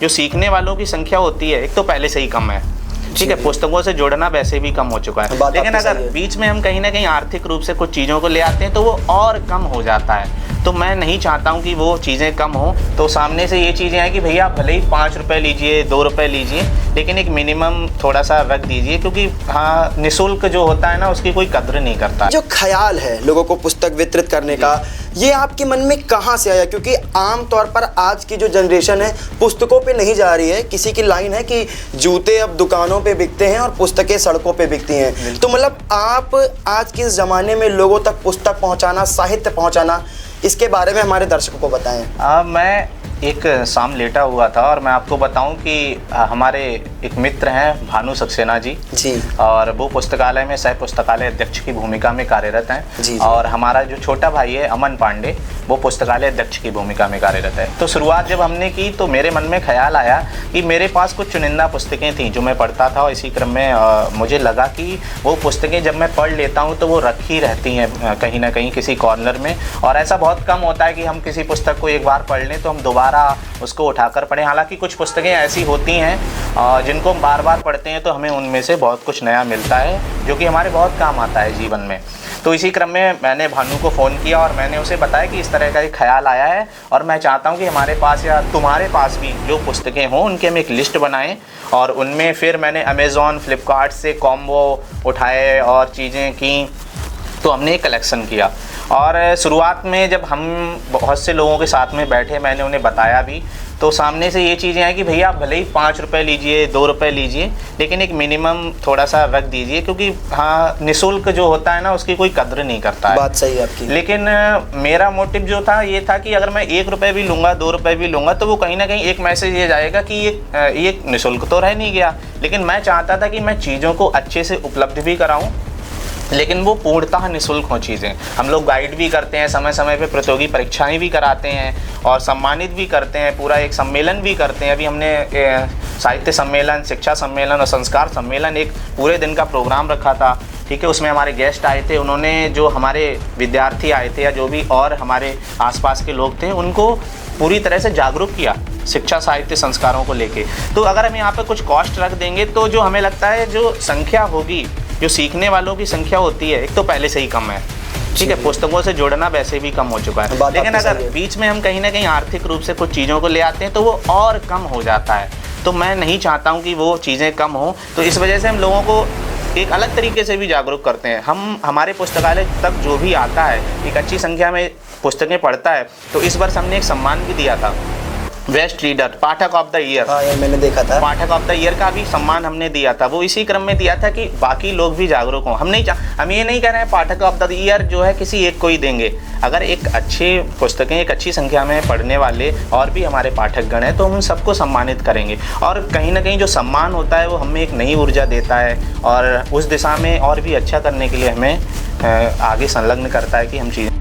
जो सीखने वालों की संख्या होती है एक तो पहले से ही कम है, ठीक है, पुस्तकों से जुड़ना वैसे भी कम हो चुका है, लेकिन अगर बीच में हम कहीं ना कहीं आर्थिक रूप से कुछ चीज़ों को ले आते हैं तो वो और कम हो जाता है। तो मैं नहीं चाहता हूँ कि वो चीज़ें कम हो, तो सामने से ये चीज़ें हैं कि भैया आप भले ही 5 रुपये लीजिए, 2 रुपये लीजिए, लेकिन एक मिनिमम थोड़ा सा रख दीजिए, क्योंकि हाँ, निःशुल्क जो होता है ना उसकी कोई कद्र नहीं करता। जो ख्याल है लोगों को पुस्तक वितरित करने का, ये आपके मन में कहाँ से आया? क्योंकि आम तौर पर आज की जो जनरेशन है पुस्तकों पे नहीं जा रही है। किसी की लाइन है कि जूते अब दुकानों पे बिकते हैं और पुस्तकें सड़कों पे बिकती हैं। तो मतलब आप आज के इस ज़माने में लोगों तक पुस्तक पहुंचाना, साहित्य पहुंचाना, इसके बारे में हमारे दर्शकों को बताएं। मैं एक शाम लेटा हुआ था और मैं आपको बताऊं कि हमारे एक मित्र हैं भानु सक्सेना जी, और वो पुस्तकालय में सह पुस्तकालय अध्यक्ष की भूमिका में कार्यरत हैं, और हमारा जो छोटा भाई है अमन पांडे, वो पुस्तकालय अध्यक्ष की भूमिका में कार्यरत है। तो शुरुआत जब हमने की तो मेरे मन में ख्याल आया कि मेरे पास कुछ चुनिंदा पुस्तकें थीं जो मैं पढ़ता था, और इसी क्रम में मुझे लगा कि वो पुस्तकें जब मैं पढ़ लेता हूँ तो वो रखी रहती हैं कहीं ना कहीं किसी कॉर्नर में, और ऐसा बहुत कम होता है कि हम किसी पुस्तक को एक बार पढ़ लें तो हम दोबारा उसको उठाकर पढ़ें। हालांकि कुछ पुस्तकें ऐसी होती हैं जिनको हम बार बार पढ़ते हैं तो हमें उनमें से बहुत कुछ नया मिलता है जो कि हमारे बहुत काम आता है जीवन में। तो इसी क्रम में मैंने भानु को फ़ोन किया और मैंने उसे बताया कि इस तरह का एक ख्याल आया है और मैं चाहता हूं कि हमारे पास या तुम्हारे पास भी जो पुस्तकें हों उनकी हम एक लिस्ट बनाएं, और उनमें फिर मैंने अमेज़ॉन, फ्लिपकार्ट से कॉम्बो उठाए और चीज़ें की, तो हमने एक कलेक्शन किया। और शुरुआत में जब हम बहुत से लोगों के साथ में बैठे, मैंने उन्हें बताया भी, तो सामने से ये चीज़ें हैं कि भैया आप भले ही 5 रुपये लीजिए, 2 रुपये लीजिए, लेकिन एक मिनिमम थोड़ा सा रख दीजिए, क्योंकि हाँ, निःशुल्क जो होता है ना उसकी कोई कद्र नहीं करता है। बात सही है आपकी। लेकिन मेरा मोटिव जो था ये था कि अगर मैं 1 रुपये भी लूँगा, 2 रुपये भी लूँगा, तो वो कहीं ना कहीं एक मैसेज ये जाएगा कि ये निःशुल्क तो रह नहीं गया, लेकिन मैं चाहता था कि मैं चीज़ों को अच्छे से उपलब्ध भी कराऊँ, लेकिन वो पूर्णतः निःशुल्क हों चीज़ें। हम लोग गाइड भी करते हैं, समय समय पे प्रतियोगी परीक्षाएं भी कराते हैं और सम्मानित भी करते हैं, पूरा एक सम्मेलन भी करते हैं। अभी हमने साहित्य सम्मेलन, शिक्षा सम्मेलन और संस्कार सम्मेलन, एक पूरे दिन का प्रोग्राम रखा था, ठीक है। उसमें हमारे गेस्ट आए थे, उन्होंने जो हमारे विद्यार्थी आए थे या जो भी और हमारे आसपास के लोग थे उनको पूरी तरह से जागरूक किया शिक्षा, साहित्य, संस्कारों को लेके। तो अगर हम यहाँ पर कुछ कॉस्ट रख देंगे तो जो हमें लगता है जो संख्या होगी, जो सीखने वालों की संख्या होती है एक तो पहले से ही कम है, ठीक है, पुस्तकों से जुड़ना वैसे भी कम हो चुका है, लेकिन अगर बीच में हम कहीं ना कहीं आर्थिक रूप से कुछ चीज़ों को ले आते हैं तो वो और कम हो जाता है। तो मैं नहीं चाहता हूँ कि वो चीज़ें कम हो, तो इस वजह से हम लोगों को एक अलग तरीके से भी जागरूक करते हैं। हमारे पुस्तकालय तक जो भी आता है एक अच्छी संख्या में पुस्तकें पढ़ता है, तो इस वर्ष हमने एक सम्मान भी दिया था, best reader, Pathak of the year. हाँ, ये मैंने देखा था। पाठक ऑफ द ईयर का भी सम्मान हमने दिया था। वो इसी क्रम में दिया था कि बाकी लोग भी जागरूक हों। हम ये नहीं कह रहे हैं पाठक ऑफ द ईयर जो है किसी एक को ही देंगे। अगर एक अच्छे पुस्तकें एक अच्छी संख्या में पढ़ने वाले और भी हमारे पाठकगण हैं तो हम उन सबको सम्मानित करेंगे, और कहीं ना कहीं जो सम्मान होता है वो हमें एक नई ऊर्जा देता है और उस दिशा में और भी अच्छा करने के लिए हमें आगे संलग्न करता है कि हम चीज़ें